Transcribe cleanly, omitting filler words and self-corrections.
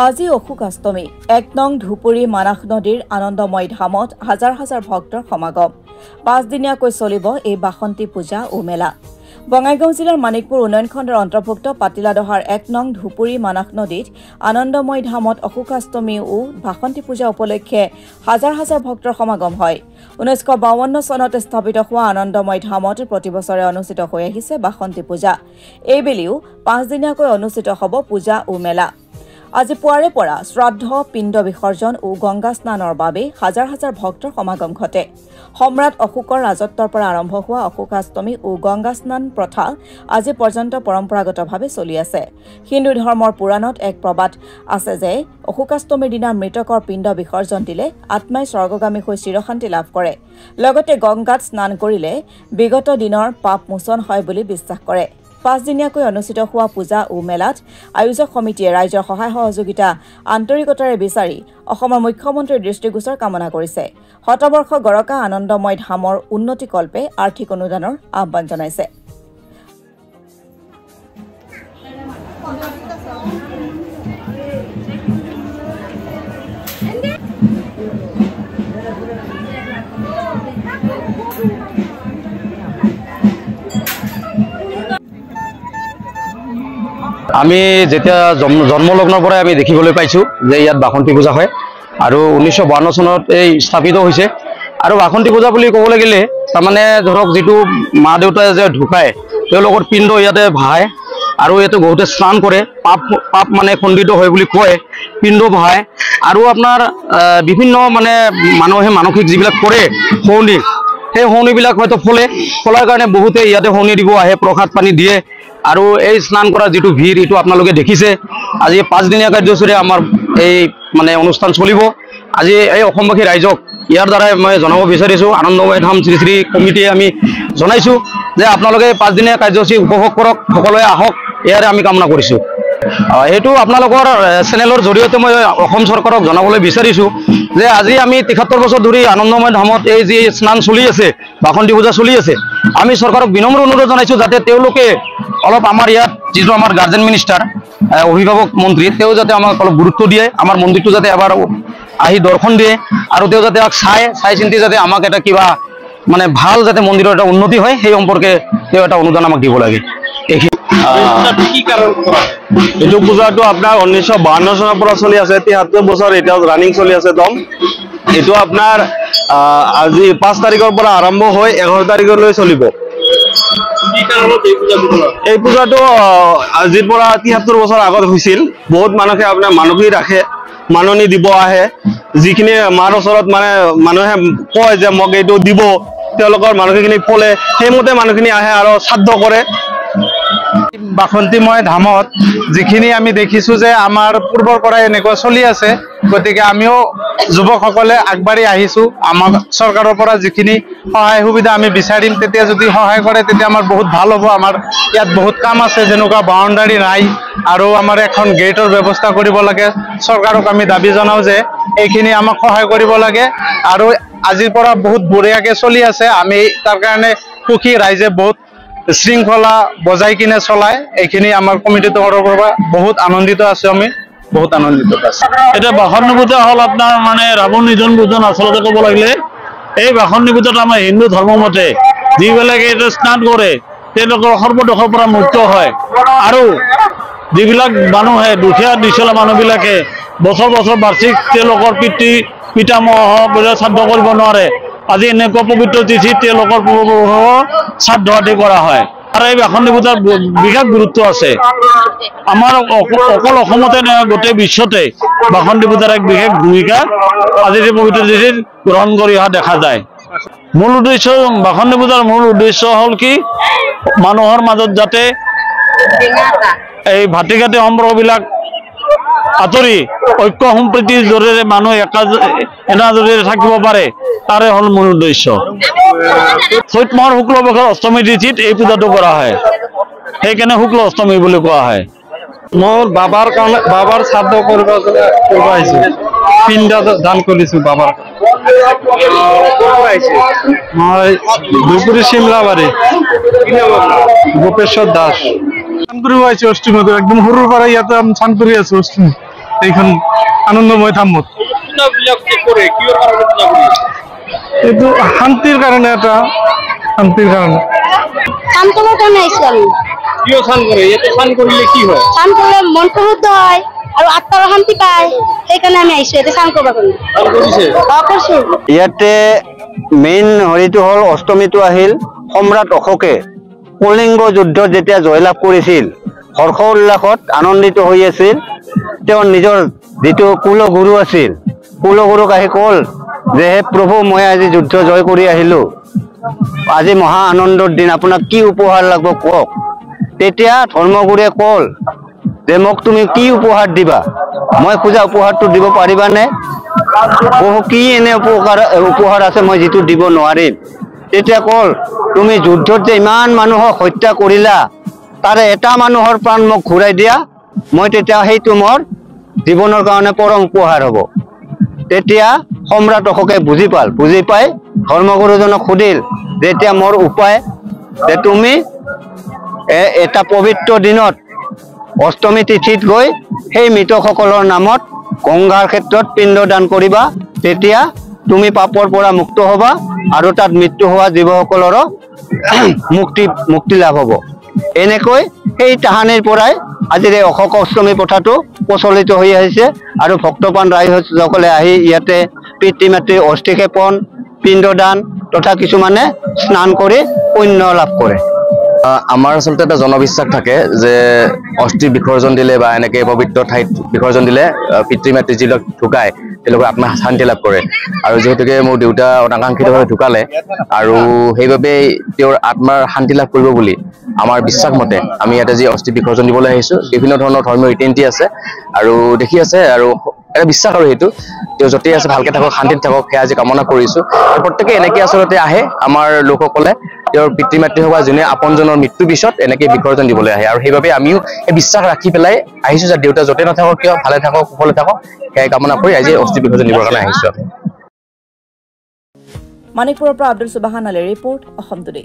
আজি অশোকাষ্টমী ১ নং ধুপুৰী মানাহ নদীৰ আনন্দময় ধামত হাজাৰ হাজাৰ ভক্তৰ সমাগম ৫ দিনীয়াকৈ চলিব এই বাসন্তী পূজা ও মেলা বঙাইগাঁও জিলাৰ মানিকপুৰ উন্নয়ন খণ্ডৰ অন্তৰ্ভুক্ত পাতিলাদহাৰ ১ নং ধুপুৰী মানাহ নদীত আনন্দময় ধামত অশোকাষ্টমী ও বাসন্তী পূজা উপলক্ষে হাজাৰ হাজাৰ ভক্তৰ সমাগম হয় ১৯৫২ চনত স্থাপিত হোৱা আনন্দময় ধামত প্ৰতিবছৰে অনুষ্ঠিত হৈ আহিছে বাসন্তী পূজা এইবেলিও ৫ দিনীয়াকৈ অনুষ্ঠিত হ'ব পূজা ও মেলা আজি পুৱাৰে পৰা শ্ৰাদ্ধ পিণ্ড বিসৰ্জন ও গংগা স্নানৰ বাবে হাজাৰ হাজাৰ ভক্তৰ সমাগম ঘটে সম্ৰাট অশোকৰ ৰাজত্বৰ পৰা আৰম্ভ হোৱা অশোকাষ্টমী ও গংগা স্নান প্ৰথা আজি পৰ্যন্ত পৰম্পৰাগতভাৱে চলি আছে হিন্দু ধৰ্মৰ পুৰাণত এক প্ৰবাদ আছে যে অশোকাষ্টমীৰ দিনা মৃতকৰ পিণ্ড বিসৰ্জন দিলে আত্মাই স্বৰ্গগামী হৈ চিৰশান্তি লাভ কৰে লগতে গংগাত স্নান কৰিলে বিগত দিনৰ পাপ মোচন হয় বুলি বিশ্বাস কৰে ৫ দিনীয়াকৈ অনুষ্ঠিত হোৱা পূজা ও মেলাত আয়োজক সমিতিয়ে ৰাইজৰ সহায় সহযোগিতা আন্তৰিকতাৰে বিচাৰি অসমৰ মুখ্যমন্ত্ৰীৰ দৃষ্টিগোচৰ কামনা কৰিছে শতবৰ্ষ গৰকা আনন্দময় ধামৰ উন্নতিকল্পে আৰ্থিক অনুদানৰ আহ্বান জনাইছে আমি যেতিয়া জন্মলগ্নৰ পৰাই আমি দেখিবলৈ পাইছো যে ইয়াত বাসন্তী পূজা হয় আৰু ১৯৫২ চনত এই স্থাপিত হৈছে আৰু বাসন্তী পূজা বুলি ক'বলৈ গ'লে তাৰমানে ধৰক যিটো মা দেউতাই যে ঢুকায় তেওঁলোকৰ পিণ্ড ইয়াতে ভাহায় আৰু ইয়াতে বহুতে স্নান কৰে পাপ মানে খণ্ডিত হয় বুলি কয় পিণ্ড ভাহায় আৰু আপোনাৰ বিভিন্ন মানে মানুহে মানসিক যিবিলাক কৰে শৌনি সেই শৌনিবিলাক হয়তো ফলাৰ কাৰণে বহুতে ইয়াতে শৌনি দিব আহে প্ৰসাদ পানী দিয়ে আৰু এই স্নান কৰা যেটো ভিৰ এটো আপোনালোকে দেখিছে আজি 5 দিনীয়া কাৰ্যসূচীৰে আমাৰ এই মানে অনুষ্ঠান চলিব আজি এই অসমবাসী ৰাইজক ইয়াৰ দ্বাৰা মই জনাব বিচাৰিছো আনন্দময় ধাম শ্ৰী শ্ৰী কমিটিয়ে আমি জনাইছো যে আপোনালোকে 5 দিনীয়া কাৰ্যসূচী উপভোগ কৰক সকলোৱে আহক ইয়াৰে আমি কামনা কৰিছো এটো আপোনালোকৰ চেনেলৰ জৰিয়তে মই অসম চৰকাৰক জনাবলৈ বিচাৰিছো যে আজি আমি ৭৩ বছৰ ধৰি আনন্দময় ধামত এই যে স্নান চলি আছে বাসন্তী পূজা চলি আছে আমি চৰকাৰক বিনম্ৰ অনুৰোধ জনাইছো যাতে তেওঁলোকে অলপ আমাৰ ইয়াত যিটো আমাৰ গাৰ্জেন মিনিষ্টাৰ অভিভাৱক মন্ত্ৰী তেও যাতে আমাক অলপ গুৰুত্ব দিয়ে আমাৰ মন্দিৰটো যাতে এবাৰ আহি দৰ্শন দিয়ে আৰু তেও যাতে চাই চিন্তি যাতে আমাক এটা কিবা মানে ভাল যাতে মন্দিৰৰ এটা উন্নতি হয় সেই সম্পৰ্কে তেও এটা অনুদান আমাক দিব লাগে এইটো পূজাটো আপোনাৰ ১৯৫২ চনৰ পৰা চলি আছে ৭৩ বছৰ এতিয়াও ৰানিং চলি আছে দম এইটো আপোনাৰ আজি ৫ তাৰিখৰ পৰা আৰম্ভ হৈ ১১ তাৰিখলৈ চলিব এই পূজাটো আজিৰ পৰা ৭৩ বছৰ আগত হৈছিল বহুত মানুহে আপোনাৰ মানসিক ৰাখে মাননি দিব আহে যিখিনি মাৰ ওচৰত মানে মানুহে কয় যে মোক এইটো দিব তেওঁলোকৰ মানসিকখিনি ফলে সেইমতে মানুহখিনি আহে আৰু শ্ৰাদ্ধ কৰে বাসন্তীময় ধামত যিখিনি আমি দেখিছো যে আমাৰ পূৰ্বৰ পৰা এনেকুৱা চলি আছে গতিকে আমিও যুৱকসকলে আগবাঢ়ি আহিছো আমাক চৰকাৰৰ পৰা যিখিনি সহায় সুবিধা আমি বিচাৰিম তেতিয়া যদি সহায় কৰে তেতিয়া আমাৰ বহুত ভাল হ'ব আমাৰ ইয়াত বহুত কাম আছে যেনেকুৱা বাউণ্ডাৰী নাই আৰু আমাৰ এখন গেটৰ ব্যৱস্থা কৰিব লাগে চৰকাৰক আমি দাবী জনাও যে এইখিনি আমাক সহায় কৰিব লাগে আৰু আজিৰ পৰা বহুত বঢ়িয়াকে চলি আছে আমি তাৰ কাৰণে সুখী ৰাইজে বহুত শৃংখলা বজাই কিনে চলাই এইখিনি আমাৰ কমিটিৰ তৰফৰ পৰা বহুত আনন্দিত আছো আমি বহুত আনন্দিত আছো এটা বাসন্তী পূজা হল আপনার মানে রাবণ নিধন পূজন আসলতে কব লাগলে এই বাসন্তী পূজাটা আমাৰ হিন্দু ধৰ্ম মতে যিবিলাকে এটা স্নান কৰে তেওঁলোকৰ সৰ্বদোষৰ পৰা মুক্ত হয় আৰু যিবিলাক মানুহে দুখীয়া নিচলা মানুহবিলাকে বছৰ বছৰ বাৰ্ষিক তেওঁলোকৰ পিতামহ শ্ৰাদ্ধ কৰিব নোৱাৰে আজি এনেকুৱা পবিত্ৰ তিথিত তেওঁলোকৰ শ্ৰাদ্ধ আদি কৰা হয় আৰু এই বাসন্তী পূজাৰ বিশেষ গুৰুত্ব আছে আমাৰ অকল অসমতে নহয় গোটেই বিশ্বতে বাসন্তী পূজাৰ এক বিশেষ ভূমিকা আজি এই পবিত্ৰ তিথিত গ্ৰহণ কৰি অহা দেখা যায় মূল উদ্দেশ্য বাসন্তী পূজাৰ মূল উদ্দেশ্য হ'ল কি মানুহৰ মাজত যাতে এই ভাতৃঘাতী সম্পৰ্কবিলাক আঁতৰি ঐক্য সম্প্ৰীতিৰ জৰিয়তে মানুহ এনাজৰিৰে থাকিব পাৰে তাৰে হ'ল মূল উদ্দেশ্য চৈত মাহৰ শুক্লপক্ষৰ অষ্টমী তিথিত এই পূজাটো কৰা হয় সেইকাৰণে শুক্ল অষ্টমী বুলি কোৱা হয় মোৰ বাবাৰ শ্ৰাদ্ধ কৰিব আহিছো পিণ্ড দান কৰিছো বাবাৰ মই ধুপুৰী চিমলাবাৰী গোপেশ্বৰ দাস চান কৰি আছো অষ্টমী একদম সৰুৰ পৰা ইয়াতে চান কৰি আছো অষ্টমী এইখন আনন্দময় ধামত এইটো শান্তিৰ কাৰণে এটা শান্তিৰ কাৰণে কাম কৰাৰ কাৰণে আহিছো আমি কিয় স্নান কৰে ইয়াতে স্নান কৰিলে কি হয় কাম কৰিলে মনটো শুদ্ধ হয় আৰু আত্মাৰ শান্তি পায় সেইকাৰণে আমি আহিছো ইয়াতে কাম কৰিব কাৰণে স্নান কৰিছে কৰিছো ইয়াতে মেইন হৰিটো হ'ল অষ্টমীটো আহিল সম্ৰাট অশোকে কলিংগ যুদ্ধত যেতিয়া জয়লাভ কৰিছিল হৰ্ষ উল্লাসত আনন্দিত হৈ আছিল তেওঁৰ নিজৰ যিটো কুলগুৰু আছিল কুলগুৰুক আহি কল যে হে প্ৰভু মই আজি যুদ্ধ জয় কৰি আহিলো আজি মহা আনন্দৰ দিন আপোনাক কি উপহাৰ লাগিব কওক তেতিয়া ধৰ্মগুৰুৱে কল যে মোক তুমি কি উপহাৰ দিবা মই খোজা উপহাৰটো দিব পাৰিবানে বহু কি এনে উপহাৰ আছে মই যিটো দিব নোৱাৰিম তেতিয়া কল তুমি যুদ্ধত যে ইমান মানুহক হত্যা কৰিলা তাৰে এটা মানুহৰ প্ৰাণ মোক ঘূৰাই দিয়া মই তেতিয়া সেইটো মোৰ জীৱনৰ কাৰণে পৰম উপহাৰ হ'ব তেতিয়া সম্ৰাট অশোকে বুজি পাই ধৰ্মগুৰুজনক সুধিল যে এতিয়া মোৰ উপায় যে তুমি এটা পবিত্ৰ দিনত অষ্টমী তিথিত গৈ সেই মৃতসকলৰ নামত গংগাৰ ক্ষেত্ৰত পিণ্ডদান কৰিবা তেতিয়া তুমি পাপৰ পৰা মুক্ত হবা আৰু তাত মৃত্যু হোৱা জীৱসকলৰো মুক্তি লাভ হ'ব এনেকৈ সেই তাহানিৰ পৰাই আজিৰ অশোক অষ্টমী প্ৰথাটো প্ৰচলিত হৈ আহিছে আৰু ভক্তপ্ৰাণ ৰাইজসকলে আহি ইয়াতে পিতৃ মাতৃৰ অস্থিক্ষেপণ পিণ্ডদান তথা কিছুমানে স্নান কৰি পুণ্য লাভ কৰে আমাৰ আচলতে এটা জনবিশ্বাস থাকে যে অস্থি বিসৰ্জন দিলে বা এনেকে পবিত্ৰ ঠাইত বিসৰ্জন দিলে পিতৃ মাতৃ যিবিলাক ঢুকায় তেওঁলোকৰ আত্মা শান্তি লাভ কৰে আৰু যিহেতুকে মোৰ দেউতা অনাকাংক্ষিতভাৱে ঢুকালে আৰু সেইবাবে তেওঁৰ আত্মাৰ শান্তি লাভ কৰিব বুলি আমাৰ বিশ্বাস মতে আমি ইয়াতে যি অস্থি বিসৰ্জন দিবলৈ আহিছোঁ বিভিন্ন ধৰণৰ ধৰ্মীয় ৰীতি নীতি আছে আৰু দেখি আছে আৰু এটা বিশ্বাস আৰু সেইটো তেওঁ য'তেই আছে ভালকে থাকক শান্তিত থাকক সেয়া আজি কামনা কৰিছোঁ আৰু প্ৰত্যেকে এনেকৈ আচলতে আহে আমাৰ লোকসকলে তেওঁৰ পিতৃ মাতৃ হওক বা যোনে আপোনজনৰ মৃত্যুৰ পিছত এনেকৈ বিসৰ্জন দিবলৈ আহে আৰু সেইবাবে আমিও এই বিশ্বাস ৰাখি পেলাই আহিছোঁ যে দেউতা য'তে নাথাকক কিয় ভালে থাকক কুশলে থাকক সেয়াই কামনা কৰি আজি অস্থি বিসৰ্জন দিবৰ কাৰণে আহিছোঁ আমি মানিকপুৰৰ পৰা আব্দুল সুবাহান আলীৰ ৰিপৰ্ট অসম টুডে।